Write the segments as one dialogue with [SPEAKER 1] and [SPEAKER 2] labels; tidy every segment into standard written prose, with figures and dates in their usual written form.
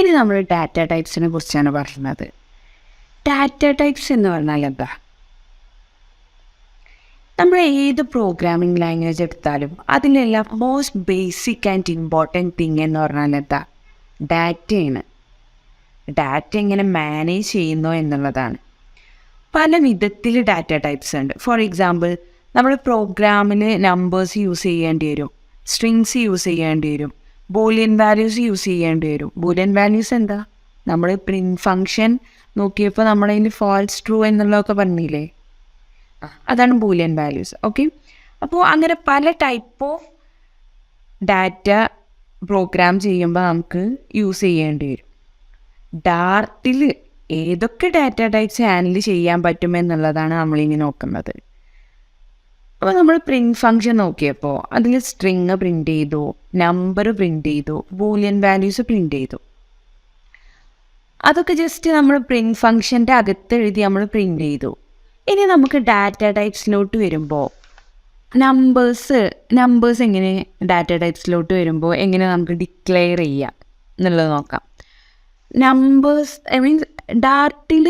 [SPEAKER 1] ഇനി നമ്മൾ ഡാറ്റ ടൈപ്സിനെ കുറിച്ചാണ് പറയുന്നത്. ഡാറ്റ ടൈപ്സ് എന്ന് പറഞ്ഞാൽ എന്താ? നമ്മൾ ഏത് പ്രോഗ്രാമിംഗ് ലാംഗ്വേജ് എടുത്താലും അതിലെല്ലാം most basic and important thing എന്ന് പറഞ്ഞാൽ എന്താ? ഡാറ്റയാണ്. ഡാറ്റ എങ്ങനെ മാനേജ് ചെയ്യുന്നു എന്നുള്ളതാണ്. പല വിധത്തിൽ ഡാറ്റ ടൈപ്സ് ഉണ്ട്. ഫോർ എക്സാമ്പിൾ, നമ്മൾ പ്രോഗ്രാമിന് നമ്പേഴ്സ് യൂസ് ചെയ്യേണ്ടി വരും, സ്ട്രിങ്സ് യൂസ് ചെയ്യേണ്ടി വരും, ബൂലിയൻ വാല്യൂസ് യൂസ് ചെയ്യേണ്ടി വരും. ബൂലിയൻ വാല്യൂസ് എന്താ? നമ്മൾ പ്രിൻറ്റ് ഫങ്ഷൻ നോക്കിയപ്പോൾ നമ്മളതിന് ഫാൾസ് ട്രൂ എന്നുള്ളതൊക്കെ പറഞ്ഞില്ലേ, അതാണ് ബൂലിയൻ വാല്യൂസ്. ഓക്കെ, അപ്പോൾ അങ്ങനെ പല ടൈപ്പ് ഓഫ് ഡാറ്റ പ്രോഗ്രാം ചെയ്യുമ്പോൾ നമുക്ക് യൂസ് ചെയ്യേണ്ടി വരും. ഡാർട്ടിൽ ഏതൊക്കെ ഡാറ്റ ടൈപ്സ് ഹാൻഡിൽ ചെയ്യാൻ പറ്റുമെന്നുള്ളതാണ് നമ്മളിനി നോക്കുന്നത്. അപ്പോൾ നമ്മൾ പ്രിൻറ്റ് ഫങ്ഷൻ നോക്കിയപ്പോൾ അതിൽ സ്ട്രിങ് പ്രിൻ്റ് ചെയ്തു, നമ്പർ പ്രിൻ്റ് ചെയ്തു, ബൂലിയൻ വാല്യൂസ് പ്രിൻ്റ് ചെയ്തു. അതൊക്കെ ജസ്റ്റ് നമ്മൾ പ്രിൻറ്റ് ഫങ്ഷൻ്റെ അകത്ത് എഴുതി നമ്മൾ പ്രിൻ്റ് ചെയ്തു. ഇനി നമുക്ക് ഡാറ്റ ടൈപ്സിലോട്ട് വരുമ്പോൾ നമ്പേഴ്സ് എങ്ങനെ ഡാറ്റ ടൈപ്സിലോട്ട് വരുമ്പോൾ എങ്ങനെ നമുക്ക് ഡിക്ലെയർ ചെയ്യാം എന്നുള്ളത് നോക്കാം. നമ്പേഴ്സ് ഡാർട്ടിൽ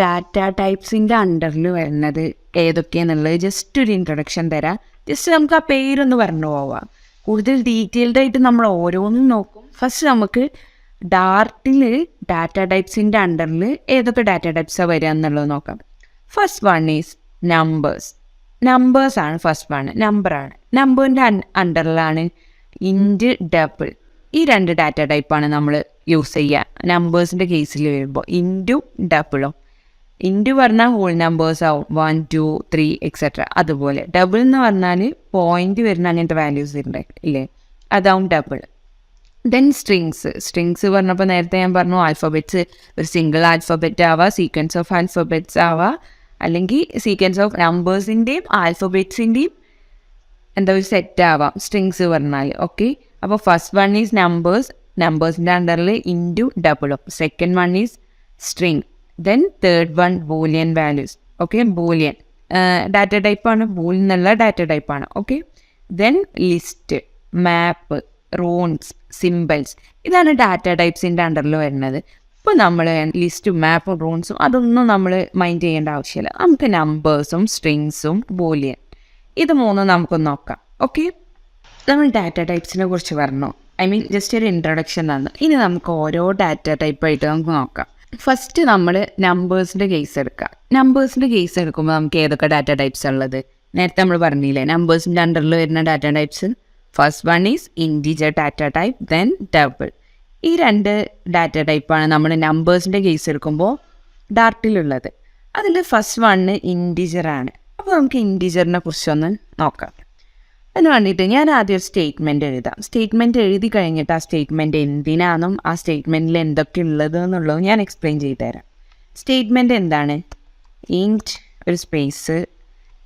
[SPEAKER 1] ഡാറ്റ ടൈപ്സിൻ്റെ അണ്ടറിൽ വരുന്നത് ഏതൊക്കെയാണെന്നുള്ളത് ജസ്റ്റ് ഒരു ഇൻട്രൊഡക്ഷൻ തരാം. ജസ്റ്റ് നമുക്ക് ആ പേരൊന്ന് പറഞ്ഞു പോവാം. കൂടുതൽ ഡീറ്റെയിൽഡ് ആയിട്ട് നമ്മൾ ഓരോന്നും നോക്കും. ഫസ്റ്റ് നമുക്ക് ഡാർട്ടിൽ ഡാറ്റ ടൈപ്സിൻ്റെ അണ്ടറിൽ ഏതൊക്കെ ഡാറ്റ ടൈപ്സാണ് വരിക എന്നുള്ളത് നോക്കാം. ഫസ്റ്റ് വൺ ഈസ് നമ്പേഴ്സാണ്. ഫസ്റ്റ് വൺ നമ്പറാണ്. നമ്പറിൻ്റെ അണ്ടറിലാണ് ഇൻറ്റ്, ഡബിൾ. ഈ രണ്ട് ഡാറ്റ ടൈപ്പാണ് നമ്മൾ യൂസ് ചെയ്യുക നമ്പേഴ്സിൻ്റെ കേസിൽ വരുമ്പോൾ. ഇൻറ്റും ഡബിളും. ഇൻറ്റു പറഞ്ഞാൽ ഹോൾ നമ്പേഴ്സ് ആവും, 1 2 3 എക്സെട്ര. അതുപോലെ ഡബിൾ എന്ന് പറഞ്ഞാൽ പോയിൻ്റ് വരുന്ന അങ്ങനത്തെ വാല്യൂസ് ഉണ്ട് ഇല്ലേ, അതാവും ഡബിൾ. ദെൻ സ്ട്രിങ്സ് പറഞ്ഞപ്പോൾ നേരത്തെ ഞാൻ പറഞ്ഞു ആൽഫബറ്റ്സ്, ഒരു സിംഗിൾ ആൽഫബറ്റ് ആവാം, സീക്വൻസ് ഓഫ് ആൽഫബറ്റ്സ് ആവാം, അല്ലെങ്കിൽ സീക്വൻസ് ഓഫ് നമ്പേഴ്സിൻ്റെയും ആൽഫബറ്റ്സിൻ്റെയും എന്താ ഒരു സെറ്റ് ആവാം സ്ട്രിങ്സ് പറഞ്ഞാൽ. ഓക്കെ, അപ്പോൾ ഫസ്റ്റ് വൺ ഈസ് നമ്പേഴ്സിൻ്റെ അണ്ടറിൽ ഇൻറ്റു ഡബിളും. Second one is string. Then third one boolean values. Okay, boolean data ടൈപ്പാണ്, ബൂൾ എന്നുള്ള ഡാറ്റ ടൈപ്പാണ്. Okay, then list, map, runes, symbols. ഇതാണ് ഡാറ്റ ടൈപ്സിൻ്റെ അണ്ടറിൽ വരുന്നത്. ഇപ്പോൾ നമ്മൾ ലിസ്റ്റും മാപ്പും റൂൺസും അതൊന്നും നമ്മൾ മൈൻഡ് ചെയ്യേണ്ട ആവശ്യമില്ല. നമുക്ക് നമ്പേഴ്സും സ്ട്രിങ്സും ബൂലിയൻ ഇത് മൂന്നും നമുക്കൊന്ന് നോക്കാം. ഓക്കെ, നമ്മൾ ഡാറ്റ ടൈപ്സിനെ കുറിച്ച് പറഞ്ഞു, ജസ്റ്റ് ഒരു ഇൻട്രൊഡക്ഷൻ തന്നു. ഇനി നമുക്ക് ഓരോ ഡാറ്റ ടൈപ്പായിട്ട് നമുക്ക് നോക്കാം. ഫസ്റ്റ് നമ്മൾ നമ്പേഴ്സിൻ്റെ കേസ് എടുക്കാം. നമ്പേഴ്സിൻ്റെ കേസ് എടുക്കുമ്പോൾ നമുക്ക് ഏതൊക്കെ ഡാറ്റ ടൈപ്സ് ഉള്ളത് നേരത്തെ നമ്മൾ പറഞ്ഞില്ലേ, നമ്പേഴ്സിൻ്റെ അണ്ടറിൽ വരുന്ന data types. First one is integer data type, then double. ഈ രണ്ട് ഡാറ്റ ടൈപ്പാണ് നമ്മൾ നമ്പേഴ്സിൻ്റെ കേസ് എടുക്കുമ്പോൾ ഡാർട്ടിലുള്ളത്. അതിൽ ഫസ്റ്റ് വണ്ണ് ഇൻറ്റിജറാണ്. അപ്പോൾ നമുക്ക് ഇൻറ്റിജറിനെ കുറിച്ചൊന്ന് നോക്കാം. അതിന് വേണ്ടിയിട്ട് ഞാൻ ആദ്യം ഒരു സ്റ്റേറ്റ്മെൻറ്റ് എഴുതാം. സ്റ്റേറ്റ്മെൻറ്റ് എഴുതി കഴിഞ്ഞിട്ട് ആ സ്റ്റേറ്റ്മെൻറ്റ് എന്തിനാണെന്നും ആ സ്റ്റേറ്റ്മെൻറ്റിൽ എന്തൊക്കെ ഉള്ളത് എന്നുള്ളത് ഞാൻ എക്സ്പ്ലെയിൻ ചെയ്തു തരാം. സ്റ്റേറ്റ്മെൻറ്റ് എന്താണ്? ഇൻറ്റ് ഒരു space,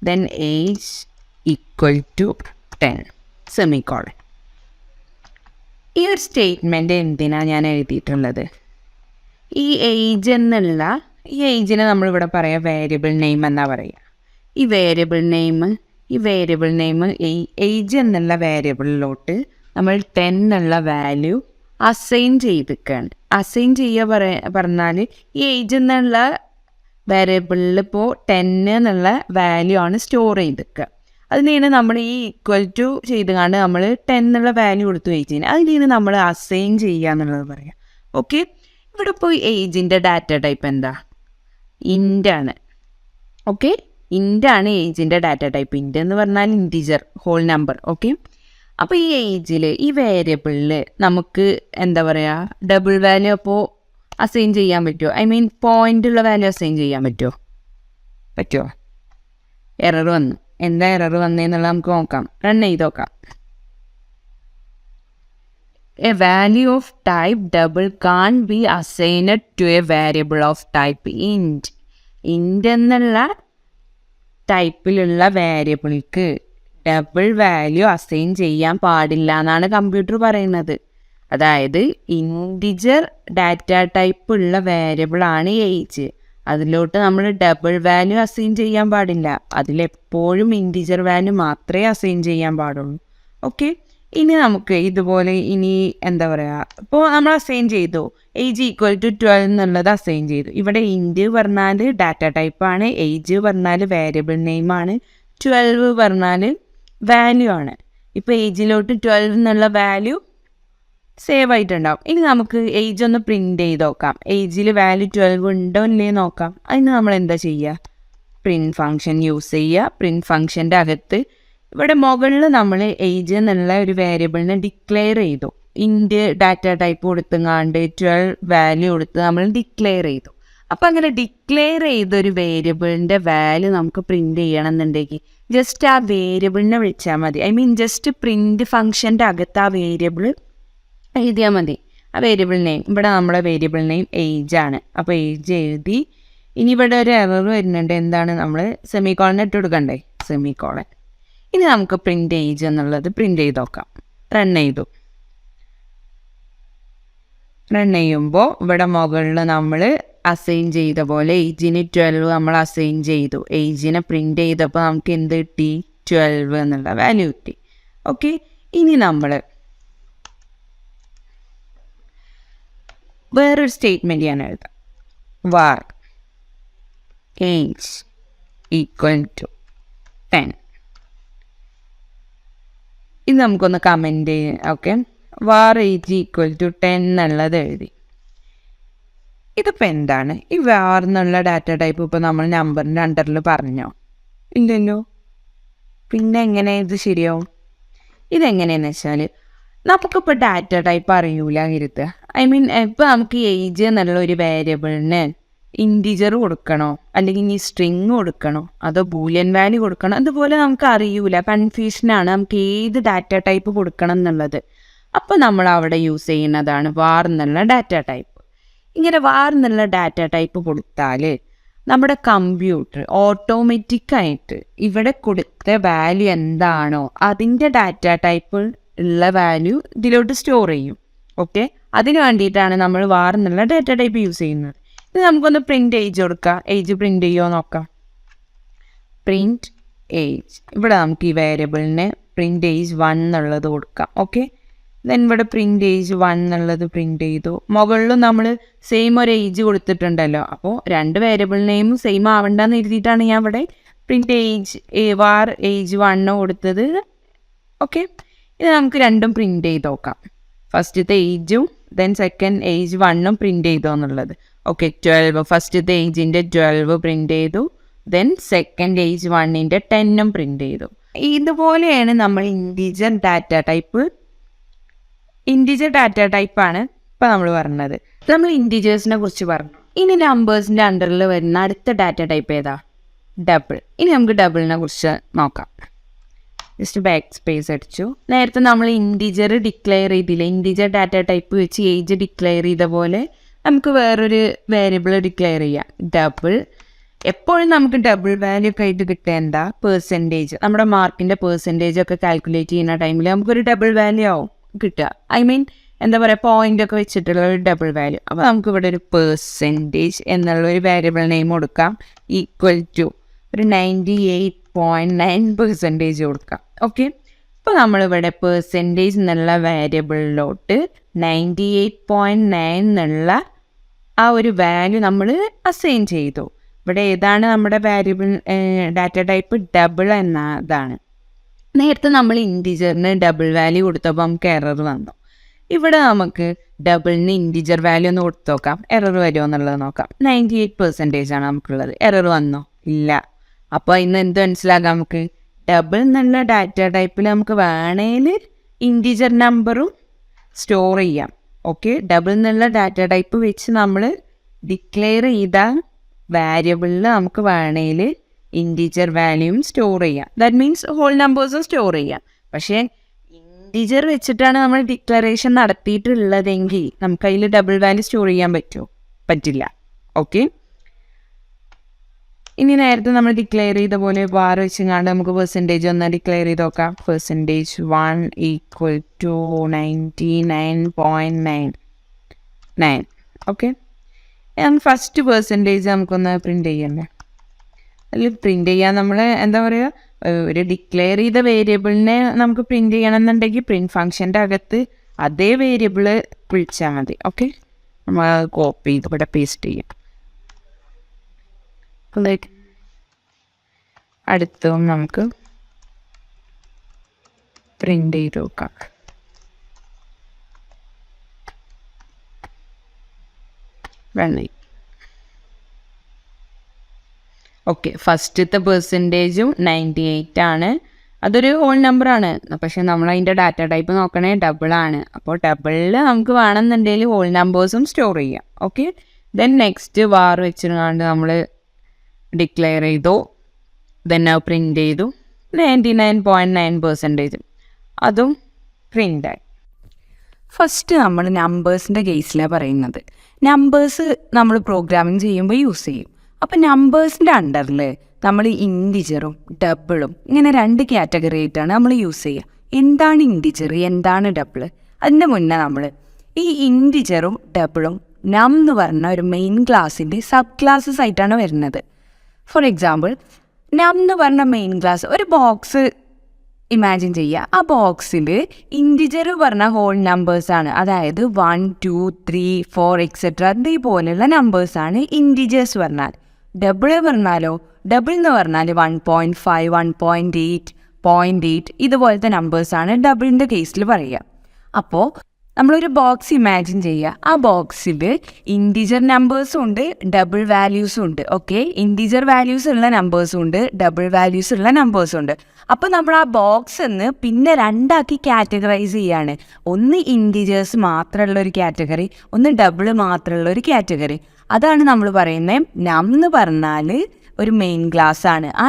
[SPEAKER 1] then age equal to 10 semicolon. ഈ ഒരു സ്റ്റേറ്റ്മെൻറ്റ് എന്തിനാണ് ഞാൻ എഴുതിയിട്ടുള്ളത്? ഈ ഏജ് എന്നുള്ള ഈ ഏജിനെ നമ്മളിവിടെ പറയാം വേരിയബിൾ നെയിം എന്നാണ് പറയുക. ഈ വേരിയബിൾ നെയിം ഏജ് എന്നുള്ള വേരിയബിളിലോട്ട് നമ്മൾ 10 എന്നുള്ള വാല്യൂ അസൈൻ ചെയ്തിരിക്കുകയാണ്. അസൈൻ ചെയ്യുക പറഞ്ഞാൽ ഈ ഏജ് എന്നുള്ള വേരിയബിളിൽ ഇപ്പോൾ 10 എന്നുള്ള വാല്യൂ ആണ് സ്റ്റോർ ചെയ്തിരിക്കുക. അതിനാണ് നമ്മൾ ഈ ഈക്വൽ ടു ചെയ്തുകൊണ്ട് നമ്മൾ 10 എന്നുള്ള വാല്യൂ കൊടുത്തു ഏജിന്. അതിനാണ് നമ്മൾ അസൈൻ ചെയ്യുക എന്നുള്ളത് പറയാം. ഓക്കെ, ഇവിടെ ഇപ്പോൾ ഏജിൻ്റെ ഡാറ്റ ടൈപ്പ് എന്താ? ഇൻ്റാണ്. ഓക്കെ, ഇൻ്റാണ് ഏജിൻ്റെ ഡാറ്റ ടൈപ്പ്. ഇൻ്റ് എന്ന് പറഞ്ഞാൽ ഇൻറ്റിജർ, ഹോൾ നമ്പർ. ഓക്കെ, അപ്പോൾ ഈ ഏജിൽ ഈ വേരിയബിളിൽ നമുക്ക് എന്താ പറയുക ഡബിൾ വാല്യൂ അപ്പോൾ അസൈൻ ചെയ്യാൻ പറ്റുമോ? പോയിൻ്റുള്ള വാല്യൂ അസൈൻ ചെയ്യാൻ പറ്റുമോ? എറർ വന്നു. എന്താ എറർ വന്നതെന്നുള്ളത് നമുക്ക് നോക്കാം, റൺ ചെയ്ത് നോക്കാം. A value of type double can be assigned to a variable of type int. Int എന്നുള്ള ടൈപ്പിലുള്ള വേരിയബിൾക്ക് ഡബിൾ വാല്യൂ അസൈൻ ചെയ്യാൻ പാടില്ല എന്നാണ് കമ്പ്യൂട്ടർ പറയുന്നത്. അതായത് ഇൻറ്റിജർ ഡാറ്റ ടൈപ്പ് ഉള്ള വേരിയബിളാണ് ഏജ്. അതിലോട്ട് നമ്മൾ ഡബിൾ വാല്യൂ അസൈൻ ചെയ്യാൻ പാടില്ല. അതിലെപ്പോഴും ഇൻറ്റിജർ വാല്യൂ മാത്രമേ അസൈൻ ചെയ്യാൻ പാടുള്ളൂ. ഓക്കെ, ഇനി നമുക്ക് ഇതുപോലെ ഇനി എന്താ പറയുക, ഇപ്പോൾ നമ്മൾ അസൈൻ ചെയ്തു ഏജ് ഈക്വൽ ടു 12 എന്നുള്ളത് അസൈൻ ചെയ്തു. ഇവിടെ ഇൻറ്റ് പറഞ്ഞാൽ ഡാറ്റ ടൈപ്പാണ്, ഏജ് പറഞ്ഞാൽ വേരിയബിൾ നെയിമാണ്, 12 പറഞ്ഞാൽ വാല്യൂ ആണ്. ഇപ്പോൾ ഏജിലോട്ട് 12 എന്നുള്ള വാല്യൂ സേവ് ആയിട്ടുണ്ടാവും. ഇനി നമുക്ക് ഏജ് ഒന്ന് പ്രിൻ്റ് ചെയ്ത് നോക്കാം. ഏജിൽ വാല്യൂ 12 ഉണ്ടോ ഇല്ലേ നോക്കാം. അതിന് നമ്മൾ എന്താ ചെയ്യുക, പ്രിൻറ്റ് ഫംഗ്ഷൻ യൂസ് ചെയ്യുക. പ്രിൻറ്റ് ഫംഗ്ഷൻ്റെ അകത്ത് ഇവിടെ മുകളിൽ നമ്മൾ ഏജ് എന്നുള്ള ഒരു വേരിയബിളിനെ ഡിക്ലെയർ ചെയ്തു. ഇൻറ്റ് ഡാറ്റ ടൈപ്പ് കൊടുത്തുങ്ങാണ്ട് 12 വാല്യൂ കൊടുത്ത് നമ്മൾ ഡിക്ലെയർ ചെയ്തു. അപ്പം അങ്ങനെ ഡിക്ലെയർ ചെയ്തൊരു വേരിയബിളിൻ്റെ വാല്യൂ നമുക്ക് പ്രിൻ്റ് ചെയ്യണമെന്നുണ്ടെങ്കിൽ ജസ്റ്റ് ആ വേരിയബിളിനെ വിളിച്ചാൽ മതി. ഐ മീൻ ജസ്റ്റ് പ്രിൻറ്റ് ഫംഗ്ഷൻ്റെ അകത്ത് ആ വേരിയബിൾ എഴുതിയാൽ മതി. ആ വേരിയബിൾ നെയിം ഇവിടെ നമ്മുടെ വേരിയബിൾ നെയിം ഏജ് ആണ്. അപ്പോൾ ഏജ് എഴുതി. ഇനി ഇവിടെ ഒരു എറർ വരുന്നുണ്ട്. എന്താണ്, നമ്മൾ സെമിക്കോളൻ ഇട്ട് കൊടുക്കണ്ടേ, സെമിക്കോളൻ. ഇനി നമുക്ക് പ്രിൻ്റ് ഏജ് എന്നുള്ളത് പ്രിൻ്റ് ചെയ്ത് നോക്കാം. റൺ ചെയ്തു. റൺ ചെയ്യുമ്പോൾ ഇവിടെ മുകളിൽ നമ്മൾ അസൈൻ ചെയ്ത പോലെ ഏജിന് 12 നമ്മൾ അസൈൻ ചെയ്തു. ഏജിനെ പ്രിൻ്റ് ചെയ്തപ്പോൾ നമുക്ക് എന്ത് കിട്ടി, 12 എന്നുള്ള വാല്യൂ കിട്ടി. ഓക്കെ, ഇനി നമ്മൾ വേറൊരു സ്റ്റേറ്റ്മെൻറ്റ് ഞാൻ എഴുതാം. Var age equal to 10. ഇത് നമുക്കൊന്ന് കമൻറ്റ് ചെയ്യാം. Okay, var age equal to 10 എന്നുള്ളത് എഴുതി. ഇതിപ്പോൾ എന്താണ്, ഈ വാർ എന്നുള്ള ഡാറ്റ ടൈപ്പ് ഇപ്പോൾ നമ്മൾ നമ്പറിൻ്റെ അണ്ടറിൽ പറഞ്ഞോ, ഇല്ലല്ലോ. പിന്നെ എങ്ങനെ ഇത് ശരിയാവും? ഇതെങ്ങനെയാണെന്ന് വെച്ചാൽ നമുക്കിപ്പോൾ ഡാറ്റ ടൈപ്പ് അറിയൂല കരുതുക. ഐ മീൻ ഇപ്പോൾ നമുക്ക് ഏജ് എന്നുള്ള ഒരു വേരിയബിളിന് ഇൻറ്റിജർ കൊടുക്കണോ അല്ലെങ്കിൽ ഇനി സ്ട്രിങ് കൊടുക്കണോ അതോ ബൂലിയൻ വാല്യൂ കൊടുക്കണോ, അതുപോലെ നമുക്ക് അറിയൂല, കൺഫ്യൂഷനാണ് നമുക്ക് ഏത് ഡാറ്റ ടൈപ്പ് കൊടുക്കണം എന്നുള്ളത്. അപ്പോൾ നമ്മൾ അവിടെ യൂസ് ചെയ്യുന്നതാണ് വാർ എന്നുള്ള ഡാറ്റ ടൈപ്പ്. ഇങ്ങനെ വാർ എന്നുള്ള ഡാറ്റ ടൈപ്പ് കൊടുത്താൽ നമ്മുടെ കമ്പ്യൂട്ടർ ഓട്ടോമാറ്റിക്കായിട്ട് ഇവിടെ കൊടുത്ത വാല്യൂ എന്താണോ അതിൻ്റെ ഡാറ്റ ടൈപ്പ് ഉള്ള വാല്യൂ ഇതിലോട്ട് സ്റ്റോർ ചെയ്യും. ഓക്കെ, അതിന് വേണ്ടിയിട്ടാണ് നമ്മൾ വാർ എന്നുള്ള ഡാറ്റ ടൈപ്പ് യൂസ് ചെയ്യുന്നത്. ഇത് നമുക്കൊന്ന് പ്രിൻ്റ് ഏജ് കൊടുക്കാം. ഏജ് പ്രിൻ്റ് ചെയ്യുമോ നോക്കാം. പ്രിൻറ്റ് ഏജ്, ഇവിടെ നമുക്ക് ഈ വേരിയബിളിന് പ്രിൻ്റ് ഏജ് 1 എന്നുള്ളത് കൊടുക്കാം. ഓക്കെ, ദെൻ ഇവിടെ പ്രിൻ്റ് ഏജ് 1 എന്നുള്ളത് പ്രിൻ്റ് ചെയ്തു. മുകളിലും നമ്മൾ സെയിം ഒരു ഏജ് കൊടുത്തിട്ടുണ്ടല്ലോ, അപ്പോൾ രണ്ട് വേരിയബിൾ നെയിമും സെയിം ആവണ്ടെന്ന് എഴുതിയിട്ടാണ് ഞാൻ ഇവിടെ പ്രിൻ്റ് ഏജ് വാർ ഏജ് 1 കൊടുത്തത്. ഓക്കെ, ഇത് നമുക്ക് രണ്ടും പ്രിൻ്റ് ചെയ്ത് നോക്കാം. ഫസ്റ്റത്തെ ഏജും ദെൻ സെക്കൻഡ് ഏജ് 1 പ്രിൻ്റ് ചെയ്തോ എന്നുള്ളത്. ഓക്കെ, 12 ഫസ്റ്റത്തെ ഏജിൻ്റെ 12 പ്രിൻ്റ് ചെയ്തു. ദെൻ സെക്കൻഡ് ഏജ് 1ൻ്റെ 10 പ്രിൻ്റ് ചെയ്തു. ഇതുപോലെയാണ് നമ്മൾ ഇൻറ്റിജർ ഡാറ്റ ടൈപ്പാണ് ഇപ്പോൾ നമ്മൾ പറഞ്ഞത്. നമ്മൾ ഇൻറ്റിജേഴ്സിനെ കുറിച്ച് പറഞ്ഞു. ഇനി നമ്പേഴ്സിൻ്റെ അണ്ടറിൽ വരുന്ന അടുത്ത ഡാറ്റ ടൈപ്പ് ഏതാ, ഡബിൾ. ഇനി നമുക്ക് ഡബിളിനെ കുറിച്ച് നോക്കാം. ജസ്റ്റ് ബാക്ക് സ്പേസ് അടിച്ചു. നേരത്തെ നമ്മൾ ഇൻറ്റിജർ ഡിക്ലെയർ ചെയ്തില്ല, ഇൻറ്റിജർ ഡാറ്റ ടൈപ്പ് വെച്ച് ഏജ് ഡിക്ലെയർ ചെയ്ത പോലെ നമുക്ക് വേറൊരു വേരിയബിൾ ഡിക്ലെയർ ചെയ്യാം, ഡബിൾ. എപ്പോഴും നമുക്ക് ഡബിൾ വാല്യൂ ഒക്കെ ആയിട്ട് കിട്ടേണ്ട പെർസെൻറ്റേജ്, നമ്മുടെ മാർക്കിൻ്റെ പെർസെൻറ്റേജ് ഒക്കെ കാൽക്കുലേറ്റ് ചെയ്യുന്ന ടൈമിൽ നമുക്കൊരു ഡബിൾ വാല്യൂ ആവും കിട്ടുക. ഐ മീൻ എന്താ പറയുക, പോയിൻ്റ് ഒക്കെ വെച്ചിട്ടുള്ള ഒരു ഡബിൾ വാല്യൂ. അപ്പോൾ നമുക്കിവിടെ ഒരു പെർസെൻറ്റേജ് എന്നുള്ളൊരു വേരിയബിൾ നെയിം കൊടുക്കാം. ഈക്വൽ ടു ഒരു 98.9% കൊടുക്കാം. ഓക്കെ, അപ്പോൾ നമ്മളിവിടെ പെർസെൻറ്റേജ് എന്നുള്ള വേരിയബിളിലോട്ട് 98.9 എന്നുള്ള ആ ഒരു വാല്യൂ നമ്മൾ അസൈൻ ചെയ്തു. ഇവിടെ ഏതാണ് നമ്മുടെ വേരിയബിൾ ഡാറ്റ ടൈപ്പ്, ഡബിൾ എന്നതാണ്. നേരത്തെ നമ്മൾ ഇൻറ്റിജറിന് ഡബിൾ വാല്യൂ കൊടുത്തപ്പോൾ നമുക്ക് എറർ വന്നു. ഇവിടെ നമുക്ക് ഡബിളിന് ഇൻറ്റിജർ വാല്യൂ ഒന്ന് കൊടുത്തു നോക്കാം, എറർ വരുമോ എന്നുള്ളത് നോക്കാം. 98% ആണ് നമുക്കുള്ളത്. എറർ വന്നോ? ഇല്ല. അപ്പോൾ ഇന്ന് എന്ത് മനസ്സിലാക്കാം നമുക്ക്, ഡബിൾ എന്നുള്ള ഡാറ്റ ടൈപ്പിൽ നമുക്ക് വേണേൽ ഇൻറ്റിജർ നമ്പറും സ്റ്റോർ ചെയ്യാം. ഓക്കെ, ഡബിൾ എന്നുള്ള ഡാറ്റ ടൈപ്പ് വെച്ച് നമ്മൾ ഡിക്ലെയർ ചെയ്ത വാരിയബിളിൽ നമുക്ക് വേണേൽ ഇൻറ്റിജർ വാല്യൂം സ്റ്റോർ ചെയ്യാം. ദാറ്റ് മീൻസ് ഹോൾ നമ്പേഴ്സും സ്റ്റോർ ചെയ്യാം. പക്ഷേ ഇൻറ്റിജർ വെച്ചിട്ടാണ് നമ്മൾ ഡിക്ലറേഷൻ നടത്തിയിട്ടുള്ളതെങ്കിൽ നമുക്ക് അതിൽ ഡബിൾ വാല്യൂ സ്റ്റോർ ചെയ്യാൻ പറ്റുമോ? പറ്റില്ല. ഓക്കെ, ഇനി നേരത്തെ നമ്മൾ ഡിക്ലെയർ ചെയ്ത പോലെ വാർ വെച്ചങ്ങാണ്ട് നമുക്ക് പെർസെൻറ്റേജ് ഒന്ന് ഡിക്ലെയർ ചെയ്ത് നോക്കാം. Percentage 1 equal to 99.99. Okay, first percentage നമുക്കൊന്ന് പ്രിൻ്റ് ചെയ്യണ്ടേ. അതിൽ പ്രിൻ്റ് ചെയ്യാൻ നമ്മൾ എന്താ പറയുക, ഒരു ഡിക്ലെയർ ചെയ്ത വേരിയബിളിനെ നമുക്ക് പ്രിൻറ്റ് ചെയ്യണമെന്നുണ്ടെങ്കിൽ പ്രിൻറ്റ് ഫംഗ്ഷൻ്റെ അകത്ത് അതേ വേരിയബിൾ വിളിച്ചാൽ മതി. ഓക്കെ, നമ്മൾ കോപ്പി ചെയ്ത് ഇവിടെ പേസ്റ്റ് ചെയ്യും. അടുത്തതും നമുക്ക് പ്രിൻ്റ് ചെയ്ത് നോക്കാം. ഓക്കെ, ഫസ്റ്റത്തെ പെർസെൻറ്റേജും 98 ആണ്. അതൊരു ഹോൾ നമ്പറാണ്, പക്ഷെ നമ്മൾ അതിൻ്റെ ഡാറ്റ ടൈപ്പ് നോക്കണേ ഡബിളാണ്. അപ്പോൾ ഡബിളിൽ നമുക്ക് വേണമെന്നുണ്ടെങ്കിൽ ഹോൾ നമ്പേഴ്സും സ്റ്റോർ ചെയ്യാം. ഓക്കെ, ദെൻ നെക്സ്റ്റ് വാർ വെച്ചിരുന്നാണ്ട് നമ്മൾ ഡിക്ലെയർ ചെയ്തു. ദെൻ അത് പ്രിൻ്റ് ചെയ്തു. 99.9% അതും പ്രിൻ്റായി. ഫസ്റ്റ് നമ്മൾ നമ്പേഴ്സിൻ്റെ കേസിലാണ് പറയുന്നത്. നമ്പേഴ്സ് നമ്മൾ പ്രോഗ്രാമിങ് ചെയ്യുമ്പോൾ യൂസ് ചെയ്യും. അപ്പോൾ നമ്പേഴ്സിൻ്റെ അണ്ടറിൽ നമ്മൾ ഇൻറ്റിജറും ഡബിളും ഇങ്ങനെ 2 കാറ്റഗറി ആയിട്ടാണ് നമ്മൾ യൂസ് ചെയ്യുക. എന്താണ് ഇൻറ്റിജർ, എന്താണ് ഡബിൾ? അതിൻ്റെ മുന്നേ നമ്മൾ ഈ ഇൻറ്റിജറും ഡബിളും നം എന്ന് പറഞ്ഞ ഒരു മെയിൻ ക്ലാസ്സിൻ്റെ സബ് ക്ലാസ്സസ് ആയിട്ടാണ് വരുന്നത്. ഫോർ എക്സാമ്പിൾ, നം എന്ന് പറഞ്ഞ മെയിൻ ക്ലാസ് ഒരു ബോക്സ് ഇമാജിൻ ചെയ്യുക. ആ ബോക്സിൽ ഇൻറ്റിജർ പറഞ്ഞ ഹോൾ നമ്പേഴ്സാണ്, അതായത് 1, 2, 3, 4 എക്സെട്ര ഇതേപോലെയുള്ള നമ്പേഴ്സാണ് ഇൻറ്റിജേഴ്സ് പറഞ്ഞാൽ. ഡബിൾ പറഞ്ഞാലോ, ഡബിൾ എന്ന് പറഞ്ഞാൽ 1.5, 1.8, 0.8 ഇതുപോലത്തെ നമ്പേഴ്സാണ് ഡബിളിൻ്റെ കേസിൽ പറയുക. അപ്പോൾ നമ്മളൊരു ബോക്സ് ഇമാജിൻ ചെയ്യുക. ആ ബോക്സിൽ ഇൻറ്റിജർ നമ്പേഴ്സും ഉണ്ട്, ഡബിൾ വാല്യൂസും ഉണ്ട്. ഓക്കെ, ഇൻറ്റിജർ വാല്യൂസ് ഉള്ള നമ്പേഴ്സും ഉണ്ട്, ഡബിൾ വാല്യൂസ് ഉള്ള നമ്പേഴ്സും ഉണ്ട്. അപ്പോൾ നമ്മൾ ആ ബോക്സ് പിന്നെ 2 ആക്കി കാറ്റഗറൈസ് ചെയ്യാണ്. ഒന്ന് ഇൻറ്റിജേഴ്സ് മാത്രമുള്ള ഒരു കാറ്റഗറി, ഒന്ന് ഡബിൾ മാത്രമുള്ള ഒരു കാറ്റഗറി. അതാണ് നമ്മൾ പറയുന്നത് നം എന്ന് പറഞ്ഞാൽ ഒരു മെയിൻ ക്ലാസ് ആണ്. ആ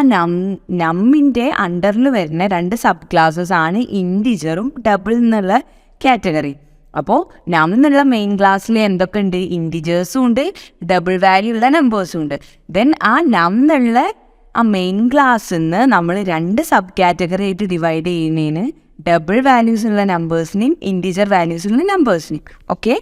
[SPEAKER 1] നമ്മിൻ്റെ അണ്ടറിൽ വരുന്ന 2 സബ് ക്ലാസ്സസ് ആണ് ഇൻറ്റിജറും ഡബിൾ എന്നുള്ള കാറ്റഗറി. അപ്പോൾ നം എന്നുള്ള മെയിൻ ക്ലാസ്സിൽ എന്തൊക്കെ ഉണ്ട്? ഇൻറ്റിജേഴ്സും ഉണ്ട്, ഡബിൾ വാല്യൂ ഉള്ള നമ്പേഴ്സും ഉണ്ട്. ദെൻ ആ നം എന്നുള്ള ആ മെയിൻ ക്ലാസ്സിൽ നിന്ന് നമ്മൾ 2 സബ് കാറ്റഗറി ആയിട്ട് ഡിവൈഡ് ചെയ്യുന്നതിന് ഡബിൾ വാല്യൂസ് ഉള്ള നമ്പേഴ്സിനെയും ഇൻറ്റിജർ വാല്യൂസ് ഉള്ള നമ്പേഴ്സിനെയും. ഓക്കെ.